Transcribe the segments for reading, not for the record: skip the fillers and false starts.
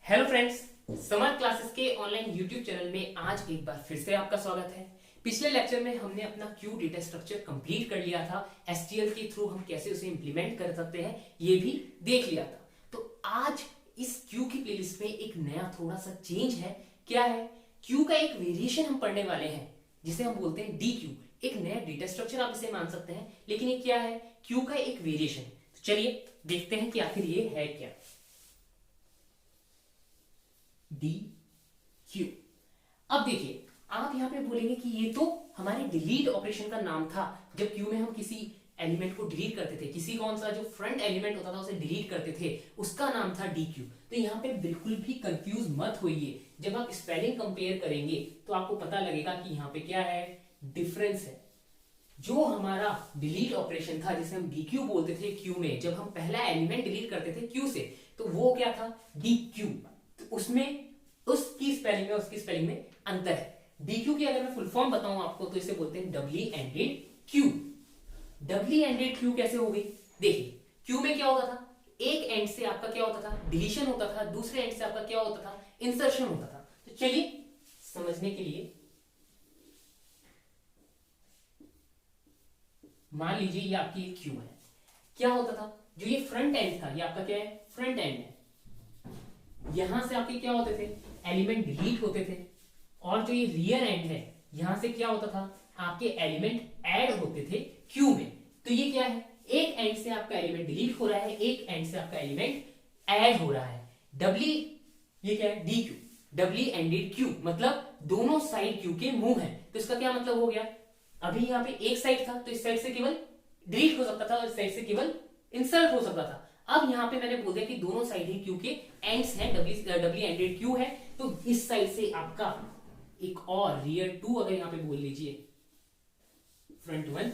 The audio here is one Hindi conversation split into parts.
हेलो फ्रेंड्स, समर क्लासेस के ऑनलाइन यूट्यूब चैनल में आज एक बार फिर से आपका स्वागत है। पिछले लेक्चर में हमने अपना क्यू डेटा स्ट्रक्चर कंप्लीट कर लिया था। एसटीएल के थ्रू हम कैसे उसे इंप्लीमेंट कर सकते हैं ये भी देख लिया था। तो आज इस क्यू की प्लेलिस्ट में एक नया थोड़ा सा चेंज है। क्या है? क्यू का एक वेरिएशन हम पढ़ने वाले हैं जिसे हम बोलते हैं डी क्यू। एक नया डेटा स्ट्रक्चर आप इसे मान सकते हैं, लेकिन ये क्या है? क्यू का एक वेरिएशन। तो चलिए देखते हैं कि आखिर ये है क्या। D Q. अब देखिए, आप यहां पे बोलेंगे कि ये तो हमारे डिलीट ऑपरेशन का नाम था। जब क्यू में हम किसी एलिमेंट को डिलीट करते थे, किसी कौन सा जो फ्रंट एलिमेंट होता था उसे डिलीट करते थे, उसका नाम था डी क्यू। तो यहां पे बिल्कुल भी कंफ्यूज मत होइए। जब आप स्पेलिंग कंपेयर करेंगे तो आपको पता लगेगा कि यहां पे क्या है, डिफरेंस है। जो हमारा डिलीट ऑपरेशन था जिसे हम डी क्यू बोलते थे क्यू में, जब हम पहला एलिमेंट डिलीट करते थे क्यू से, तो वो क्या था? D Q. तो उसमें उसकी स्पेलिंग में उसकी स्पेलिंग में अंतर है। डी क्यू की अगर मैं फुल फॉर्म बताऊं आपको तो इसे बोलते हैं डबली एंडेड क्यू। डबली एंडेड क्यू कैसे हो गई? देखिए, क्यू में क्या होता था? एक एंड से आपका क्या होता था? डिलीशन होता था। दूसरे एंड से आपका क्या होता था? इंसर्शन होता था। तो चलिए समझने के लिए मान लीजिए ये आपकी एक क्यू है। क्या होता था? जो ये फ्रंट एंड था, ये आपका क्या है? फ्रंट एंड है। यहां से आपके क्या होते थे? एलिमेंट डिलीट होते थे। और जो ये रियर एंड है, यहां से क्या होता था? आपके एलिमेंट ऐड होते थे क्यू में। तो ये क्या है? एक एंड से आपका एलिमेंट डिलीट हो रहा है, एक एंड से आपका एलिमेंट ऐड हो रहा है। डबली, ये क्या है? डी क्यू, डबली एंडेड क्यू, मतलब दोनों साइड क्यू के मुंह है। तो इसका क्या मतलब हो गया? अभी यहाँ पे एक साइड था तो इस साइड से केवल डिलीट हो सकता था और इस साइड से केवल इंसर्ट हो सकता था। अब यहाँ पे मैंने बोल दिया कि दोनों साइड ही क्यू के एंड्स हैं, डबली एंडेड क्यू है। तो इस साइड से आपका एक और रियर टू, अगर यहाँ पे बोल लीजिए फ्रंट वन,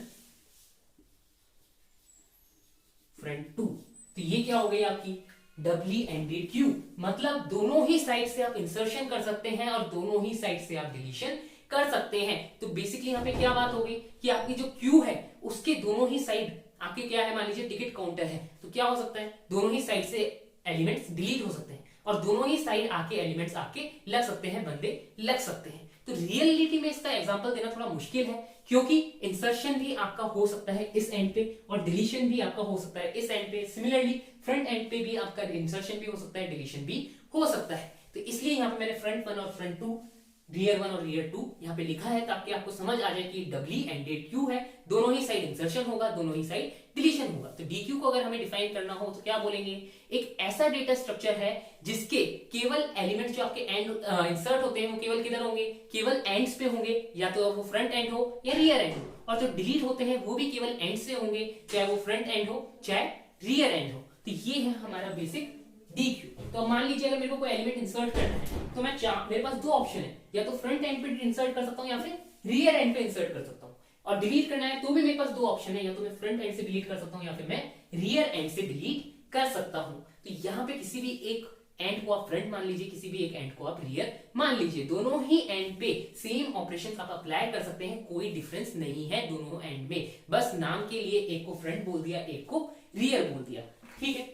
फ्रंट टू, तो ये क्या हो गई आपकी? डबली एंडेड क्यू। मतलब दोनों ही साइड से आप इंसर्शन कर सकते हैं और दोनों ही साइड से आप डिलीशन कर सकते हैं। तो बेसिकली यहाँ पे क्या बात हो गई कि आपकी जो क्यू है उसके दोनों ही साइड आपके क्या है? मान लीजिए टिकट काउंटर है, तो क्या हो सकता है? दोनों ही साइड से एलिमेंट्स डिलीट हो सकते हैं और दोनों ही साइड आके एलिमेंट्स आपके लग सकते हैं, बंदे लग सकते हैं। तो रियलिटी में इसका एग्जांपल देना थोड़ा मुश्किल है, क्योंकि इंसर्शन भी आपका हो सकता है इस एंड पे और डिलीशन भी आपका हो सकता है इस एंड पे। सिमिलरली फ्रंट एंड पे भी आपका इंसर्शन भी हो सकता है, डिलीशन भी हो सकता है। तो इसलिए यहाँ पे मैंने फ्रंट वन और फ्रंट टू, रियर वन और रियर टू यहाँ पे लिखा है ताकि आपको समझ आ जाए कि डबली एंडेड क्यू है। दोनों ही साइड इंसर्शन होगा, दोनों ही साइड डिलीशन होगा। तो डी क्यू को अगर हमें डिफाइन करना हो तो क्या बोलेंगे? एक ऐसा डेटा स्ट्रक्चर है जिसके केवल एलिमेंट जो आपके एंड इंसर्ट होते हैं वो केवल किधर होंगे? केवल एंड्स पे होंगे, या तो वो फ्रंट एंड हो या रियर एंड हो। और जो डिलीट होते हैं वो भी केवल एंड से होंगे, चाहे वो फ्रंट एंड हो चाहे रियर एंड हो। तो ये है हमारा बेसिक डी क्यू। तो मान लीजिए अगर मेरे को कोई एलिमेंट इंसर्ट करना है तो मेरे पास दो ऑप्शन है, या तो फ्रंट एंड पे इंसर्ट कर सकता हूँ या फिर रियर एंड पे इंसर्ट कर सकता हूँ। और डिलीट करना है तो भी मेरे पास दो ऑप्शन है, या तो मैं फ्रंट एंड से डिलीट कर सकता हूँ या फिर मैं रियर एंड से डिलीट कर सकता हूँ। तो यहाँ पे किसी भी एक एंड को आप फ्रंट मान लीजिए, किसी भी एक एंड को आप रियर मान लीजिए। दोनों ही एंड पे सेम ऑपरेशन आप अप्लाई कर सकते हैं, कोई डिफरेंस नहीं है दोनों एंड में। बस नाम के लिए एक को फ्रंट बोल दिया, एक को रियर बोल दिया, ठीक है।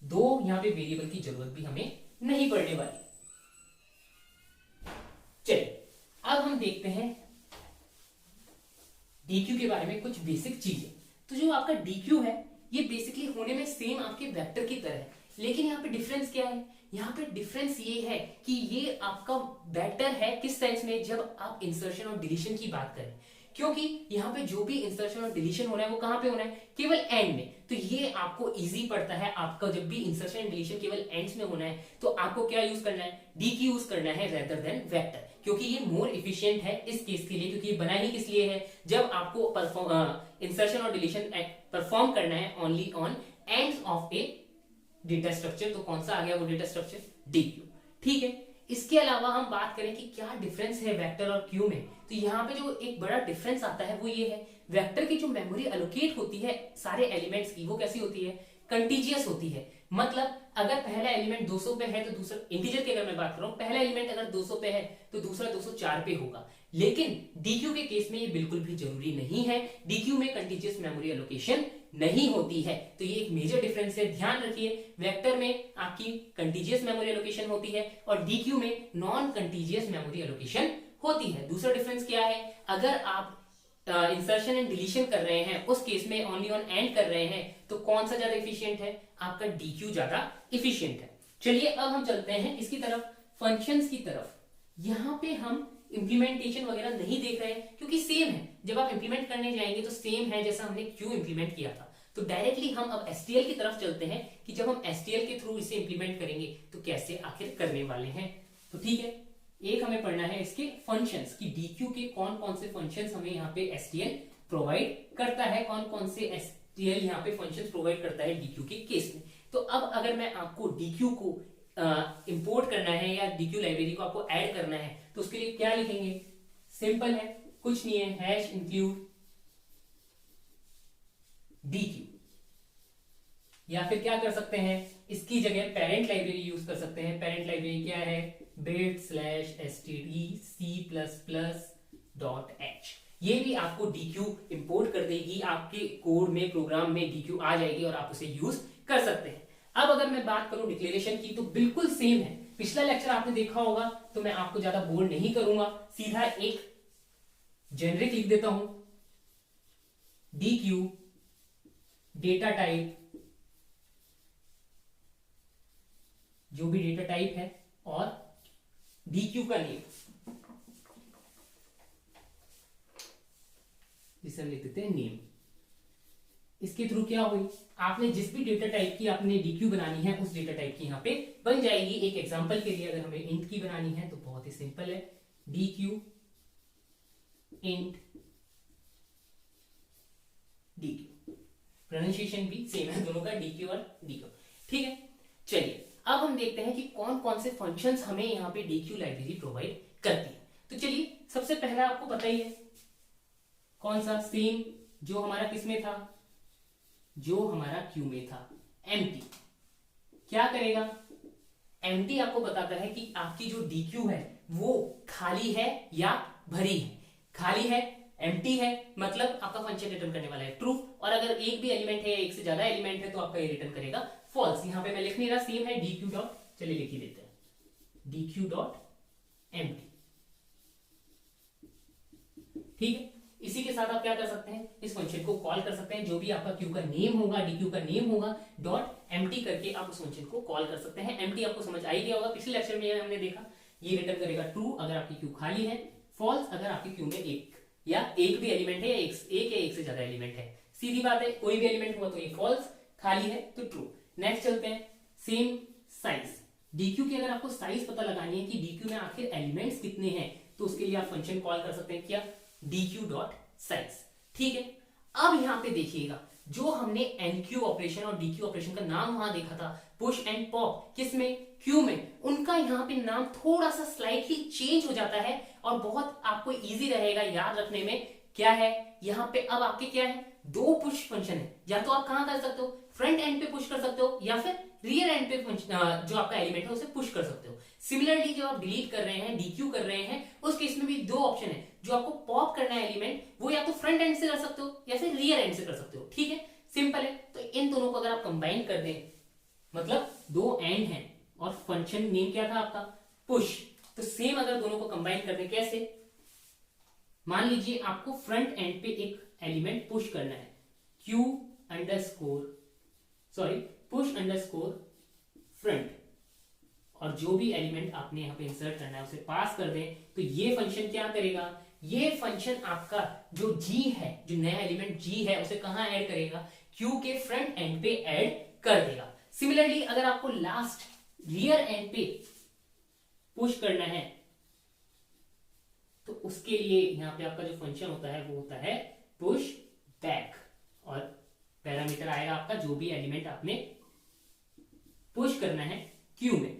दो यहां पे वेरिएबल की जरूरत भी हमें नहीं पड़ने वाली। चलिए अब हम देखते हैं डीक्यू के बारे में कुछ बेसिक चीजें। तो जो आपका डीक्यू है ये बेसिकली होने में सेम आपके वेक्टर की तरह है, लेकिन यहाँ पे डिफरेंस क्या है? यहाँ पे डिफरेंस ये है कि ये आपका वेक्टर है किस सेंस में? जब आप इंसर्शन और डिलीशन की बात करें, क्योंकि यहाँ पे जो भी इंसर्शन और डिलीशन होना है वो कहां पे होना है? केवल एंड में। तो ये आपको इजी पड़ता है। आपका जब भी इंसर्शन एंड डिलीशन केवल एंड्स में होना है तो आपको क्या यूज करना है? डी की यूज करना है रेदर देन वेक्टर, क्योंकि ये मोर इफिशियंट है इस केस के लिए। क्योंकि ये बना ही किस लिए है? जब आपको इंसर्शन और डिलीशन परफॉर्म करना है only on ends of A data structure. तो कौन सा आ गया वो डेटा स्ट्रक्चर? डी क्यू, ठीक है। इसके अलावा हम बात करें कि क्या डिफरेंस है वेक्टर और क्यू में, तो यहाँ पे जो एक बड़ा डिफरेंस आता है वो ये है, वेक्टर की जो मेमोरी एलोकेट होती है सारे एलिमेंट्स की, वो कैसी होती है? कंटीजियस होती है। मतलब अगर पहला एलिमेंट 200 पे है तो दूसरा, इंटीजर की अगर मैं बात कर रहा हूं, पहला एलिमेंट अगर 200 पे है तो दूसरा 204 पे होगा। लेकिन डीक्यू के केस में ये बिल्कुल भी जरूरी नहीं है। डीक्यू में कंटीजियस मेमोरी एलोकेशन नहीं होती है। तो ये एक मेजर डिफरेंस है, ध्यान रखिए। वेक्टर में आपकी कंटीजियस मेमोरी एलोकेशन होती है और डीक्यू में नॉन कंटीजियस मेमोरी एलोकेशन होती है। दूसरा डिफरेंस क्या है, अगर आप इंसर्शन एंड डिलीशन कर रहे हैं, उस केस में ओनली ऑन एंड कर रहे हैं, तो कौन सा ज्यादा इफिशियंट है, आपका डीक्यू ज्यादा इफिशियंट है। चलिए अब हम चलते हैं इसकी तरफ, फंक्शंस की तरफ। यहां पे हम इंप्लीमेंटेशन वगैरह नहीं देख रहे हैं क्योंकि सेम है। जब आप इंप्लीमेंट करने जाएंगे तो सेम है जैसा हमने क्यू इंप्लीमेंट किया था। तो डायरेक्टली हम अब एसटीएल की तरफ चलते हैं कि जब हम एसटीएल के थ्रू इसे इंप्लीमेंट करेंगे तो कैसे आखिर करने वाले हैं। तो ठीक है, एक हमें पढ़ना है इसके फंक्शंस कि डीक्यू के कौन कौन से फंक्शंस हमें यहाँ पे एसटीएल प्रोवाइड करता है, कौन कौन से एसटीएल यहाँ पे फंक्शंस प्रोवाइड करता है डीक्यू के केस में। तो अब अगर मैं आपको डीक्यू को इंपोर्ट करना है या डीक्यू लाइब्रेरी को आपको ऐड करना है तो उसके लिए क्या लिखेंगे, सिंपल है, कुछ नहीं है, हैश इंक्लूड डीक्यू, या फिर क्या कर सकते हैं, इसकी जगह पेरेंट लाइब्रेरी यूज कर सकते हैं। पेरेंट लाइब्रेरी क्या है, bit/std++.h। ये भी आपको डीक्यू इंपोर्ट कर देगी, आपके कोड में, प्रोग्राम में डीक्यू आ जाएगी और आप उसे यूज कर सकते हैं। अब अगर मैं बात करूं डिक्लेरेशन की तो बिल्कुल सेम है। पिछला लेक्चर आपने देखा होगा तो मैं आपको ज्यादा बोर नहीं करूंगा, सीधा एक जेनरिक लिख देता हूं, डीक्यू डेटा टाइप, जो भी डेटा टाइप है, और डीक्यू का नेम, जिसे हम लिख देते हैं नेम। इसके थ्रू क्या हुई, आपने जिस भी डेटा टाइप की आपने डीक्यू बनानी है उस डेटा टाइप की यहां पे बन जाएगी। एक एग्जांपल के लिए अगर हमें इंट की बनानी है तो बहुत ही सिंपल है, डीक्यू इंट डीक्यू। प्रोनाउंसिएशन भी सेम है दोनों का, डीक्यू और डीक्यू। ठीक है, चलिए अब हम देखते हैं कि कौन कौन से फंक्शंस हमें यहाँ पे डीक्यू लाइब्रेरी प्रोवाइड करती है। तो चलिए सबसे पहला आपको पता ही है कौन सा, सेम जो हमारा किस में था, जो हमारा क्यू में था, एम्प्टी। क्या करेगा, एम्प्टी आपको बताता है कि आपकी जो डीक्यू है वो खाली है या भरी है। खाली है, एम्प्टी है, मतलब आपका फंक्शन रिटर्न करने वाला है ट्रू, और अगर एक भी एलिमेंट है या एक से ज्यादा एलिमेंट है तो आपका ये रिटर्न करेगा फॉल्स। यहां पे मैं लिख नहीं रहा, सेम है डीक्यू डॉट, चलिए लिख ही देते हैं, डीक्यू डॉट एम्प्टी। ठीक है, इसी के साथ आप क्या कर सकते हैं, इस फंक्शन को कॉल कर सकते हैं, जो भी आपका क्यू का नेम होगा, डीक्यू का नेम होगा, डॉट एम्प्टी करके आप उस फंक्शन को कॉल कर सकते हैं। एम्प्टी आपको समझ आ ही गया होगा, पिछले लेक्चर में हमने देखा, ये रिटर्न करेगा ट्रू अगर आपकी क्यू खाली है, फॉल्स अगर आपकी क्यू में एक या एक भी एलिमेंट है, या एक से ज्यादा एलिमेंट है। सीधी बात है, कोई भी एलिमेंट हुआ तो ये फॉल्स, खाली है तो ट्रू। नेक्स्ट चलते हैं, सेम साइज। डीक्यू की अगर आपको साइज पता लगानी है कि डीक्यू में आखिर एलिमेंट्स कितने हैं, तो उसके लिए आप फंक्शन कॉल कर सकते हैं, क्या, डीक्यू डॉट साइज। ठीक है, अब यहां पे देखिएगा, जो हमने एनक्यू ऑपरेशन और डीक्यू ऑपरेशन का नाम वहां देखा था, पुश एंड पॉप, किसमें, क्यू में, उनका यहाँ पे नाम थोड़ा सा स्लाइटली चेंज हो जाता है और बहुत आपको इजी रहेगा याद रखने में। क्या है, यहाँ पे अब आपके क्या है, दो पुश फंक्शन है, या तो आप कहां कर सकते हो, फ्रंट एंड पे पुश कर सकते हो, या फिर रियर एंड पे जो आपका एलिमेंट है उसे पुश कर सकते हो। सिमिलरली जब आप डिलीट कर रहे हैं, डीक्यू कर रहे हैं, उस केस में भी दो ऑप्शन है, जो आपको पॉप करना है एलिमेंट, वो या तो फ्रंट एंड से कर सकते हो या फिर रियर एंड से कर सकते हो। ठीक है, सिंपल है। तो इन दोनों को अगर आप कंबाइन कर दें, मतलब दो एंड हैं और फंक्शन नेम क्या था आपका, पुश, तो सेम अगर दोनों को कंबाइन कर दें, कैसे, मान लीजिए आपको फ्रंट एंड पे एक एलिमेंट पुश करना है, Q underscore push underscore front, और जो भी एलिमेंट आपने यहां पे इंसर्ट करना है उसे पास कर दें, तो ये फंक्शन क्या करेगा, ये फंक्शन आपका जो जी है, जो नया एलिमेंट जी है, उसे कहां ऐड करेगा, क्यू के फ्रंट एंड पे ऐड कर देगा। सिमिलरली अगर आपको लास्ट रियर एंड पे पुश करना है तो उसके लिए यहां पे आपका जो फंक्शन होता है वो होता है पुश बैक, और पैरामीटर आएगा आपका जो भी एलिमेंट आपने पुश करना है क्यू में।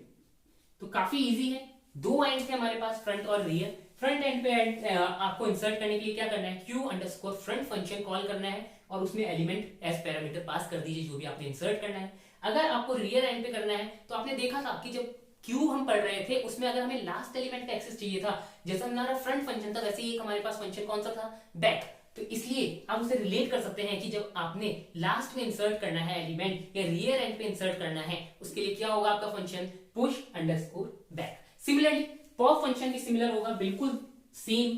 तो काफी इजी है, दो एंड थे हमारे पास, फ्रंट और रियर। फ्रंट एंड पे आपको इंसर्ट करने के लिए क्या करना है, Q underscore front function call करना है और उसमें एलिमेंट एज पैरामीटर पास कर दीजिए जो भी आपने इंसर्ट करना है। अगर आपको रियर एंड पे करना है तो आपने देखा था कि जब क्यू हम पढ़ रहे थे उसमें अगर हमें लास्ट एलिमेंट का एक्सेस चाहिए था, जैसा हमारा फ्रंट फंक्शन था, वैसे ही हमारे पास फंक्शन कौन सा था, बैक। तो इसलिए आप उसे रिलेट कर सकते हैं कि जब आपने लास्ट में इंसर्ट करना है एलिमेंट या रियर एंड पे इंसर्ट करना है, उसके लिए क्या होगा आपका function, push underscore back. Similarly pop function भी सिमिलर होगा, बिल्कुल सेम।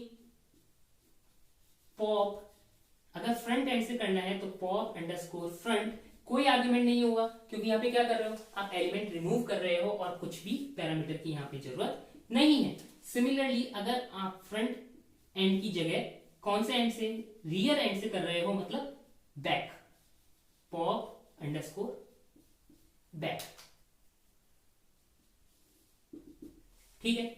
पॉप अगर फ्रंट एंड से करना है तो पॉप अंडरस्कोर फ्रंट, कोई आर्ग्यूमेंट नहीं होगा क्योंकि यहाँ पे क्या कर रहे हो आप, एलिमेंट रिमूव कर रहे हो और कुछ भी पैरामीटर की यहाँ पे जरूरत नहीं है। सिमिलरली अगर आप फ्रंट एंड की जगह कौन से एंड से, रियर एंड से कर रहे हो, मतलब बैक, पॉप अंडरस्कोर बैक। ठीक है,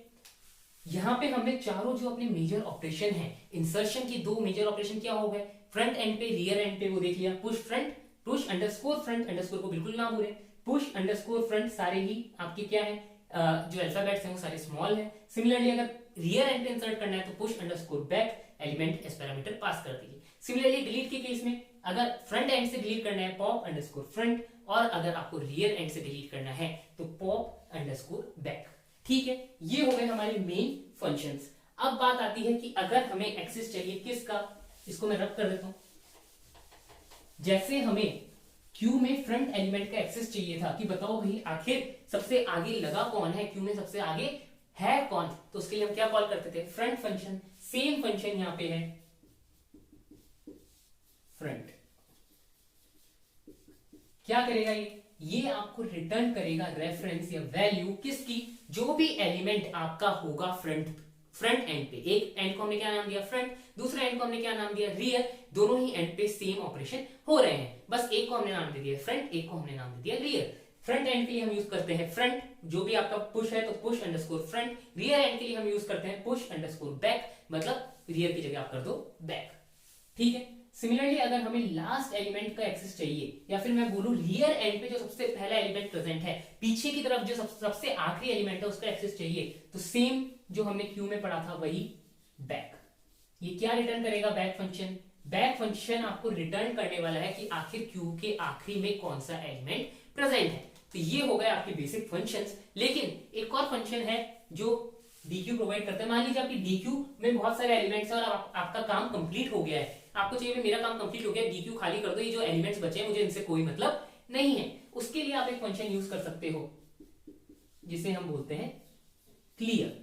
यहां पे हमने चारों जो अपने मेजर ऑपरेशन है, इंसर्शन की दो मेजर ऑपरेशन क्या हो गए, फ्रंट एंड पे रियर एंड पे, वो देख लिया। Push front, push underscore front, underscore को बिल्कुल ना भूलें, पुश अंडरस्कोर फ्रंट सारे ही आपके क्या है, जो अल्फाबेट्स हैं वो सारे स्मॉल है। सिमिलरली अगर रियर एंड पे इंसर्ट करना है तो push underscore back, element S parameter pass कर दीजिए। सिमिलरली डिलीट के केस में अगर फ्रंट एंड से डिलीट करना है पॉप अंडरस्कोर फ्रंट, और अगर आपको रियर एंड से डिलीट करना है तो पॉप अंडरस्कोर बैक। ठीक है, ये हो गए हमारे मेन फंक्शंस। अब बात आती है कि अगर हमें एक्सेस चाहिए किसका, इसको मैं रब कर देता हूं। जैसे हमें क्यू में फ्रंट एलिमेंट का एक्सेस चाहिए था कि बताओ भाई आखिर सबसे आगे लगा कौन है, क्यू में सबसे आगे है कौन, तो उसके लिए हम क्या कॉल करते थे, फ्रंट फंक्शन। सेम फंक्शन यहां पे है फ्रंट। क्या करेगा ये आपको रिटर्न करेगा रेफरेंस या वैल्यू किसकी, जो भी एलिमेंट आपका होगा फ्रंट एंड पे। एक एंड को हमने क्या नाम दिया फ्रंट, दूसरा एंड को हमने क्या नाम दिया रियर, दोनों ही एंड पे सेम ऑपरेशन हो रहे हैं, बस एक को हमने नाम दे दिया फ्रंट, एक को हमने नाम दे दिया रियर। फ्रंट एंड के लिए हम यूज करते हैं फ्रंट, जो भी आपका पुश है तो push underscore front. Rear and के लिए हम यूज करते हैं पुश अंडरस्कोर बैक, मतलब रियर की जगह आप कर दो बैक। ठीक है, सिमिलरली अगर हमें लास्ट एलिमेंट का एक्सेस चाहिए, या फिर मैं बोलूं रियर एंड पे जो सबसे पहला एलिमेंट प्रेजेंट है, पीछे की तरफ जो सबसे आखिरी एलिमेंट है उसका एक्सेस चाहिए, तो सेम जो हमने क्यू में पढ़ा था वही बैक। ये क्या रिटर्न करेगा, बैक फंक्शन। बैक फंक्शन आपको रिटर्न करने वाला है कि आखिर क्यू के आखिरी में कौन सा एलिमेंट प्रेजेंट है। तो ये हो गए आपके बेसिक फंक्शंस। लेकिन एक और फंक्शन है जो डीक्यू प्रोवाइड करता है। मान लीजिए आपकी डीक्यू में बहुत सारे एलिमेंट्स हैं और आपका काम कंप्लीट हो गया है, आपको चाहिए मेरा काम कंप्लीट हो गया, डीक्यू खाली कर दो, ये जो एलिमेंट्स बचे हैं मुझे इनसे कोई मतलब नहीं है। उसके लिए आप एक फंक्शन यूज कर सकते हो जिसे हम बोलते हैं क्लियर।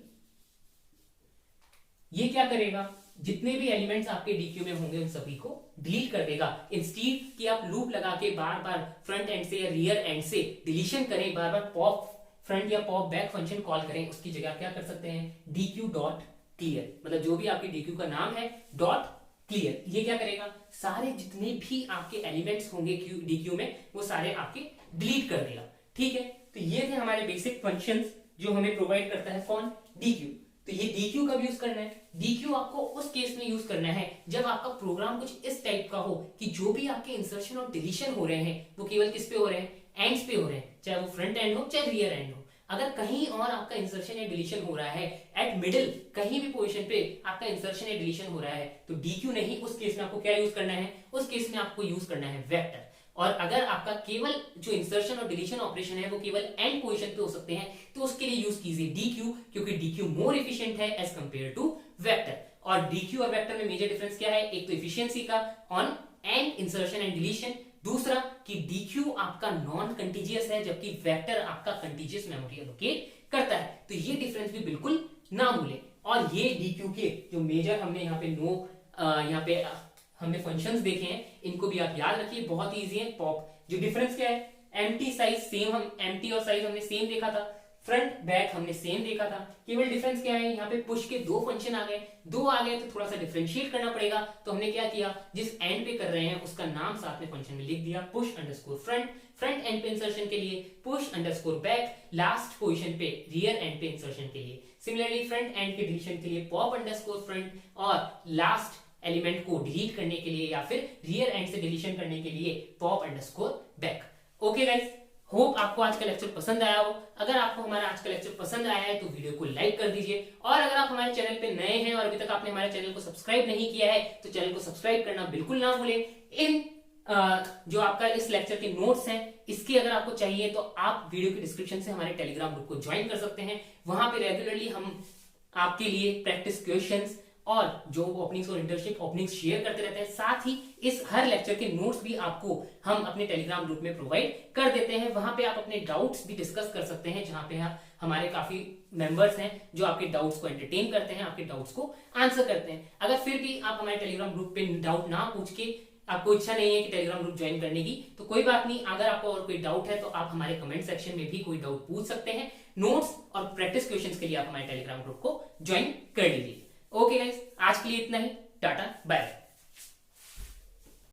ये क्या करेगा, जितने भी एलिमेंट्स आपके डीक्यू में होंगे उन सभी को डिलीट कर देगा। इंस्टेड कि आप लूप लगा के बार बार फ्रंट एंड से या रियर एंड से डिलीशन करें, बार बार पॉप फ्रंट या पॉप बैक फंक्शन कॉल करें, उसकी जगह क्या कर सकते हैं, डीक्यू डॉट क्लियर, मतलब जो भी आपके डीक्यू का नाम है डॉट क्लियर। ये क्या करेगा, सारे जितने भी आपके एलिमेंट्स होंगे डीक्यू में वो सारे आपके डिलीट कर देगा। ठीक है, तो ये थे हमारे बेसिक फंक्शंस जो हमें प्रोवाइड करता है कौन, डीक्यू। तो ये डीक्यू कब यूज करना है, डीक्यू आपको उस केस में यूज करना है जब आपका प्रोग्राम कुछ इस टाइप का हो कि जो भी आपके इंसर्शन और डिलीशन हो रहे हैं वो केवल किस पे हो रहे हैं, एंड्स पे हो रहे हैं, चाहे वो फ्रंट एंड हो चाहे रियर एंड हो। अगर कहीं और आपका इंसर्शन या डिलीशन हो रहा है, एट मिडिल कहीं भी पोजीशन पे आपका इंसर्शन या डिलीशन हो रहा है, तो डीक्यू नहीं, उस केस में आपको क्या यूज करना है, उस केस में आपको यूज करना है वेक्टर। और अगर आपका केवल जो इंसर्शन और डिलीशन ऑपरेशन है वो केवल एंड पोजीशन पे हो सकते हैं, तो उसके लिए यूज कीजिए डीक्यू, क्योंकि डीक्यू मोर एफिशिएंट है एज कंपेयर टू वेक्टर। और डीक्यू और वेक्टर में मेजर डिफरेंस क्या है, एक तो एफिशिएंसी का on and insertion and deletion, दूसरा कि डीक्यू आपका नॉन कंटीजियस है जबकि वेक्टर आपका कंटीजियस मेमोरी एलोकेट करता है। तो ये डिफरेंस भी बिल्कुल ना भूलें। और ये डीक्यू के जो मेजर हमने यहाँ पे यहाँ पे हमने फंक्शंस देखे हैं, इनको भी आप याद रखिए, बहुत इजी है। पॉप जो डिफरेंस क्या है, एम्प्टी साइज सेम, हम एम्प्टी और साइज हमने सेम देखा था, फ्रंट बैक हमने सेम देखा था, केवल डिफरेंस क्या है, यहाँ पे पुश के दो फंक्शन आ गए, दो आ गए तो थोड़ा सा डिफरेंशिएट करना पड़ेगा। तो हमने क्या किया, जिस एंड पे कर रहे हैं उसका नाम साथ में फंक्शन में लिख दिया, push underscore front, front end पे इंसर्शन के लिए push underscore back, last position पे रियर एंड पे इंसर्शन के लिए। सिमिलरली फ्रंट एंड के डिलीशन के लिए पॉप अंडरस्कोर फ्रंट, और लास्ट एलिमेंट को डिलीट करने के लिए या फिर रियर एंड से डिलीशन करने के लिए pop underscore back. Okay guys, hope आपको आज का लेक्चर पसंद आया हो। अगर आपको हमारा आज का लेक्चर पसंद आया है तो वीडियो को लाइक कर दीजिए, और अगर आप हमारे चैनल पे नए हैं और अभी तक आपने हमारे चैनल को सब्सक्राइब नहीं किया है तो चैनल को सब्सक्राइब करना बिल्कुल ना भूलें। इन जो आपका इस लेक्चर के नोट्स हैं इसके अगर आपको चाहिए तो आप वीडियो के डिस्क्रिप्शन से हमारे टेलीग्राम ग्रुप को ज्वाइन कर सकते हैं। वहां पे रेगुलरली हम आपके लिए प्रैक्टिस क्वेश्चंस और जॉब ओपनिंग्स और इंटर्नशिप ओपनिंग्स शेयर करते रहते हैं। साथ ही इस हर लेक्चर के नोट्स भी आपको हम अपने टेलीग्राम ग्रुप में प्रोवाइड कर देते हैं। वहां पे आप अपने डाउट्स भी डिस्कस कर सकते हैं, जहां पे हमारे काफी मेंबर्स हैं जो आपके डाउट्स को एंटरटेन करते हैं, आपके डाउट्स को आंसर करते हैं। अगर फिर भी आप हमारे टेलीग्राम ग्रुप पे डाउट ना पूछ के आपको इच्छा नहीं है कि टेलीग्राम ग्रुप ज्वाइन करने की, तो कोई बात नहीं। अगर आपको और कोई डाउट है तो आप हमारे कमेंट सेक्शन में भी कोई डाउट पूछ सकते हैं। नोट्स और प्रैक्टिस क्वेश्चंस के लिए आप हमारे टेलीग्राम ग्रुप को ज्वाइन कर लीजिए। ओके गाइस, आज के लिए इतना ही। Tata bye.